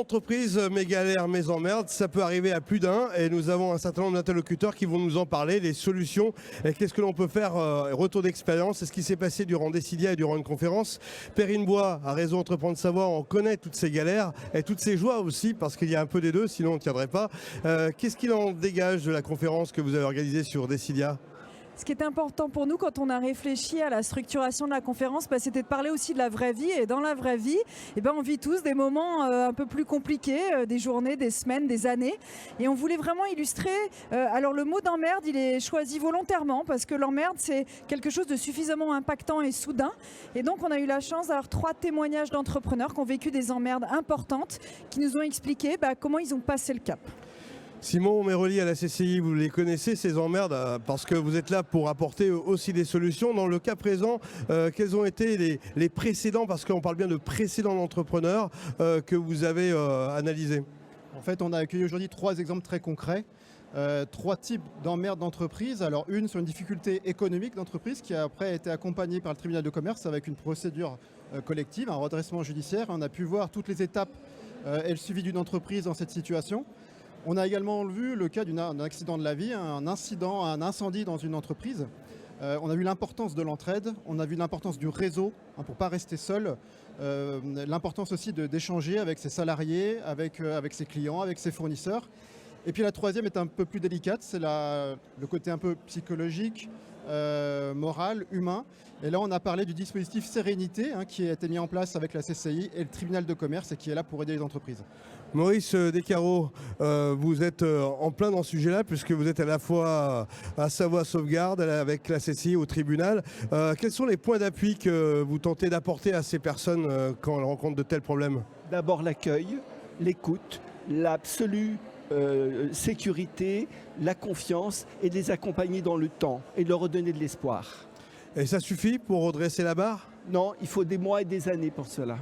d'entreprise, mes galères, mes emmerdes, ça peut arriver à plus d'un et nous avons un certain nombre d'interlocuteurs qui vont nous en parler, les solutions et qu'est-ce que l'on peut faire, retour d'expérience, c'est ce qui s'est passé durant Decilia et durant une conférence. Perrine Bois, à Réseau Entreprendre Savoir, on connaît toutes ces galères et toutes ces joies aussi parce qu'il y a un peu des deux, sinon on ne tiendrait pas. Qu'est-ce qu'il en dégage de la conférence que vous avez organisée sur Decilia ? Ce qui est important pour nous quand on a réfléchi à la structuration de la conférence, c'était de parler aussi de la vraie vie. Et dans la vraie vie, on vit tous des moments un peu plus compliqués, des journées, des semaines, des années. Et on voulait vraiment illustrer. Alors le mot d'emmerde, il est choisi volontairement parce que l'emmerde, c'est quelque chose de suffisamment impactant et soudain. Et donc on a eu la chance d'avoir 3 témoignages d'entrepreneurs qui ont vécu des emmerdes importantes, qui nous ont expliqué comment ils ont passé le cap. Simon Meroli à la CCI, vous les connaissez ces emmerdes parce que vous êtes là pour apporter aussi des solutions. Dans le cas présent, quels ont été les précédents, parce qu'on parle bien de précédents d'entrepreneurs que vous avez analysés? En fait, on a accueilli aujourd'hui 3 exemples très concrets. 3 types d'emmerdes d'entreprise. Alors une sur une difficulté économique d'entreprise qui a après été accompagnée par le tribunal de commerce avec une procédure collective, un redressement judiciaire. On a pu voir toutes les étapes et le suivi d'une entreprise dans cette situation. On a également vu le cas d'un accident de la vie, un incident, un incendie dans une entreprise. On a vu l'importance de l'entraide, on a vu l'importance du réseau pour ne pas rester seul, l'importance aussi d'échanger avec ses salariés, avec ses clients, avec ses fournisseurs. Et puis la troisième est un peu plus délicate, c'est le côté un peu psychologique, moral, humain. Et là, on a parlé du dispositif Sérénité qui a été mis en place avec la CCI et le tribunal de commerce et qui est là pour aider les entreprises. Maurice Descarreaux, vous êtes en plein dans ce sujet-là puisque vous êtes à la fois à Savoie Sauvegarde avec la CCI au tribunal. Quels sont les points d'appui que vous tentez d'apporter à ces personnes quand elles rencontrent de tels problèmes? D'abord l'accueil, l'écoute, l'absolue sécurité, la confiance et de les accompagner dans le temps et de leur redonner de l'espoir. Et ça suffit pour redresser la barre? Non, il faut des mois et des années pour cela.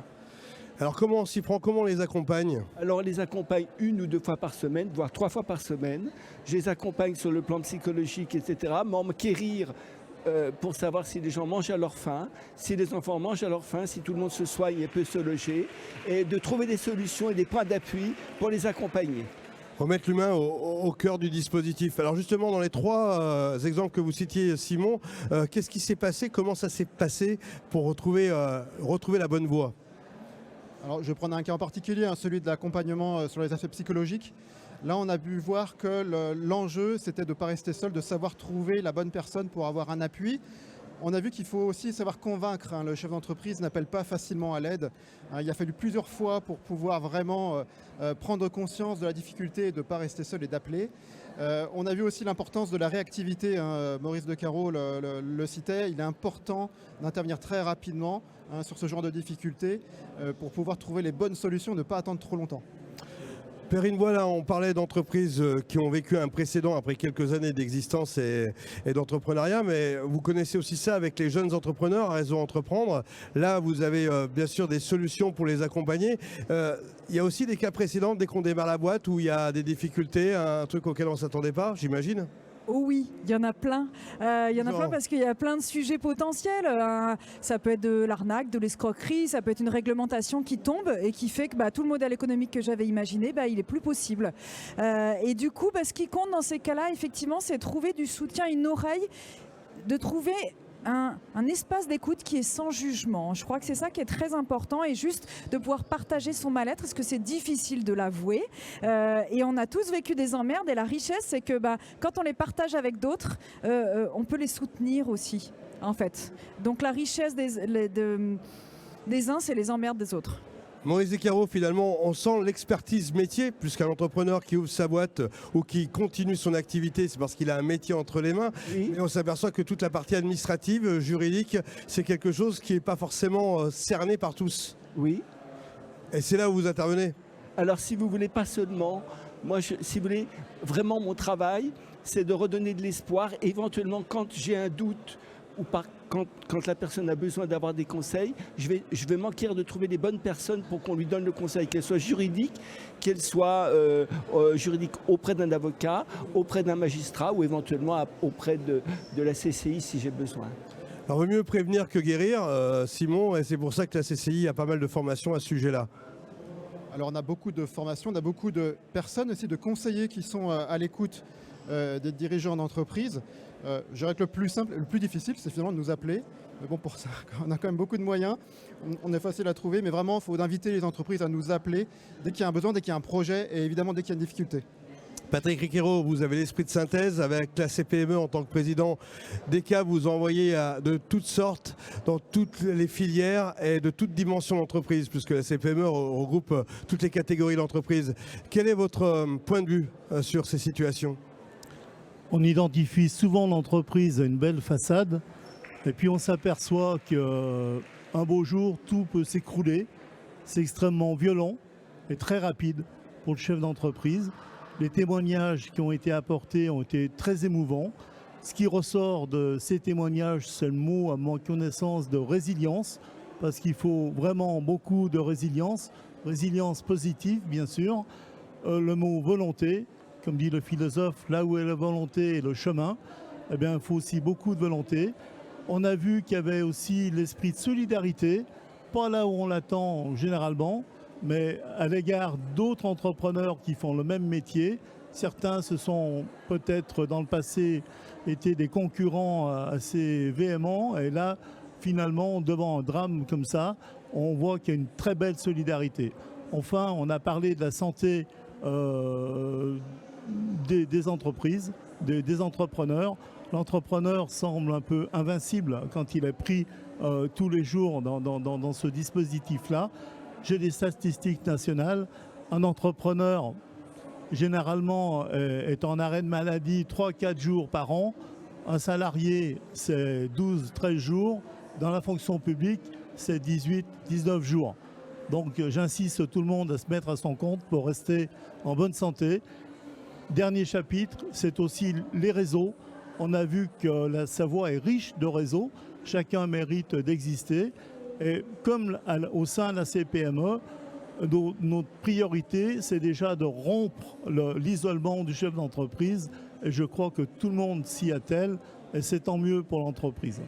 Alors comment on s'y prend? Comment on les accompagne? Alors on les accompagne 1 ou 2 fois par semaine, voire 3 fois par semaine. Je les accompagne sur le plan psychologique, etc. M'enquérir pour savoir si les gens mangent à leur faim, si les enfants mangent à leur faim, si tout le monde se soigne et peut se loger, et de trouver des solutions et des points d'appui pour les accompagner. Remettre l'humain au cœur du dispositif. Alors justement, dans les 3 exemples que vous citiez, Simon, qu'est-ce qui s'est passé? Comment ça s'est passé pour retrouver la bonne voie? Alors, je vais prendre un cas en particulier, celui de l'accompagnement sur les aspects psychologiques. Là, on a pu voir que l'enjeu, c'était de ne pas rester seul, de savoir trouver la bonne personne pour avoir un appui. On a vu qu'il faut aussi savoir convaincre. Le chef d'entreprise n'appelle pas facilement à l'aide. Il a fallu plusieurs fois pour pouvoir vraiment prendre conscience de la difficulté de ne pas rester seul et d'appeler. On a vu aussi l'importance de la réactivité. Maurice Descarreaux le citait. Il est important d'intervenir très rapidement sur ce genre de difficultés pour pouvoir trouver les bonnes solutions, ne pas attendre trop longtemps. Perrine Bois, là, on parlait d'entreprises qui ont vécu un précédent après quelques années d'existence et d'entrepreneuriat, mais vous connaissez aussi ça avec les jeunes entrepreneurs à Réseau Entreprendre. Là, vous avez bien sûr des solutions pour les accompagner. Il y a aussi des cas précédents dès qu'on démarre la boîte où il y a des difficultés, un truc auquel on ne s'attendait pas, j'imagine. Oh oui, il y en a plein. Il y en a plein parce qu'il y a plein de sujets potentiels. Ça peut être de l'arnaque, de l'escroquerie, ça peut être une réglementation qui tombe et qui fait que tout le modèle économique que j'avais imaginé, il n'est plus possible. Et du coup, ce qui compte dans ces cas-là, effectivement, c'est trouver du soutien, une oreille, de trouver un espace d'écoute qui est sans jugement. Je crois que c'est ça qui est très important et juste de pouvoir partager son mal-être parce que c'est difficile de l'avouer. Et on a tous vécu des emmerdes et la richesse, c'est que quand on les partage avec d'autres, on peut les soutenir aussi, en fait. Donc la richesse des uns, c'est les emmerdes des autres. Maurice Descarreaux, finalement, on sent l'expertise métier, puisqu'un entrepreneur qui ouvre sa boîte ou qui continue son activité, c'est parce qu'il a un métier entre les mains. Oui. Et on s'aperçoit que toute la partie administrative, juridique, c'est quelque chose qui n'est pas forcément cerné par tous. Oui. Et c'est là où vous intervenez? Alors, si vous voulez, pas seulement. Moi, si vous voulez, vraiment, mon travail, c'est de redonner de l'espoir. Éventuellement, quand j'ai un doute ou quand la personne a besoin d'avoir des conseils, je vais m'enquérir de trouver les bonnes personnes pour qu'on lui donne le conseil, qu'elle soit juridique, qu'elle soit juridique auprès d'un avocat, auprès d'un magistrat ou éventuellement auprès de la CCI si j'ai besoin. Alors, vaut mieux prévenir que guérir, Simon, et c'est pour ça que la CCI a pas mal de formations à ce sujet-là. Alors on a beaucoup de formations, on a beaucoup de personnes aussi, de conseillers qui sont à l'écoute des dirigeants d'entreprise. Je dirais que le plus simple, le plus difficile, c'est finalement de nous appeler. Mais bon, pour ça, on a quand même beaucoup de moyens. On est facile à trouver, mais vraiment, il faut inviter les entreprises à nous appeler dès qu'il y a un besoin, dès qu'il y a un projet et évidemment dès qu'il y a une difficulté. Patrick Riquero, vous avez l'esprit de synthèse avec la CPME en tant que président d'ECA. Vous envoyez de toutes sortes, dans toutes les filières et de toutes dimensions d'entreprise, puisque la CPME regroupe toutes les catégories d'entreprise. Quel est votre point de vue sur ces situations ? On identifie souvent l'entreprise à une belle façade et puis on s'aperçoit qu'un beau jour, tout peut s'écrouler. C'est extrêmement violent et très rapide pour le chef d'entreprise. Les témoignages qui ont été apportés ont été très émouvants. Ce qui ressort de ces témoignages, c'est le mot, à ma connaissance, de résilience, parce qu'il faut vraiment beaucoup de résilience positive, bien sûr. Le mot volonté, comme dit le philosophe, là où est la volonté et le chemin, eh bien, il faut aussi beaucoup de volonté. On a vu qu'il y avait aussi l'esprit de solidarité, pas là où on l'attend généralement, mais à l'égard d'autres entrepreneurs qui font le même métier. Certains se sont peut-être dans le passé été des concurrents assez véhéments, et là, finalement, devant un drame comme ça, on voit qu'il y a une très belle solidarité. Enfin, on a parlé de la santé des entreprises, des entrepreneurs. L'entrepreneur semble un peu invincible quand il est pris tous les jours dans ce dispositif-là. J'ai des statistiques nationales. Un entrepreneur, généralement, est en arrêt de maladie 3-4 jours par an. Un salarié, c'est 12-13 jours. Dans la fonction publique, c'est 18-19 jours. Donc j'insiste tout le monde à se mettre à son compte pour rester en bonne santé. Dernier chapitre, c'est aussi les réseaux. On a vu que la Savoie est riche de réseaux. Chacun mérite d'exister. Et comme au sein de la CPME, notre priorité, c'est déjà de rompre l'isolement du chef d'entreprise. Et je crois que tout le monde s'y attelle. Et c'est tant mieux pour l'entreprise.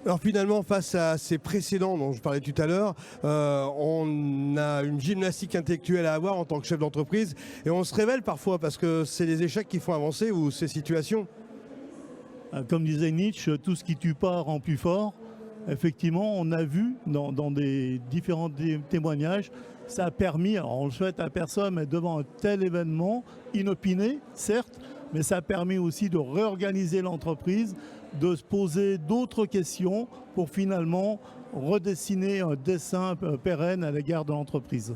Alors finalement, face à ces précédents dont je parlais tout à l'heure, on a une gymnastique intellectuelle à avoir en tant que chef d'entreprise. Et on se révèle parfois parce que c'est les échecs qui font avancer ou ces situations. Comme disait Nietzsche, tout ce qui tue pas rend plus fort. Effectivement, on a vu dans des différents témoignages, ça a permis, alors on le souhaite à personne, mais devant un tel événement, inopiné, certes, mais ça a permis aussi de réorganiser l'entreprise, de se poser d'autres questions pour finalement redessiner un dessin pérenne à l'égard de l'entreprise.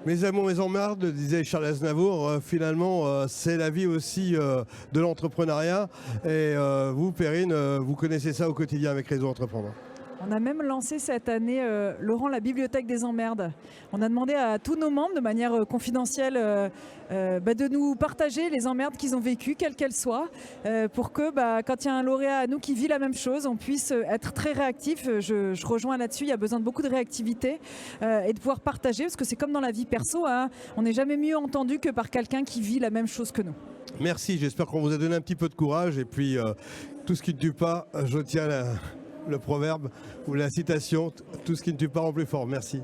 Mes amours, mes emmerdes, disait Charles Aznavour, finalement, c'est la vie aussi de l'entrepreneuriat. Et vous, Perrine, vous connaissez ça au quotidien avec Réseau Entreprendre. On a même lancé cette année, Laurent, la bibliothèque des emmerdes. On a demandé à tous nos membres, de manière confidentielle, de nous partager les emmerdes qu'ils ont vécues, quelles qu'elles soient, pour que quand il y a un lauréat à nous qui vit la même chose, on puisse être très réactif. Je rejoins là-dessus, il y a besoin de beaucoup de réactivité et de pouvoir partager, parce que c'est comme dans la vie perso, hein, on n'est jamais mieux entendu que par quelqu'un qui vit la même chose que nous. Merci, j'espère qu'on vous a donné un petit peu de courage. Et puis, tout ce qui ne tue pas, je tiens le proverbe ou la citation, tout ce qui ne tue pas rend plus fort. Merci.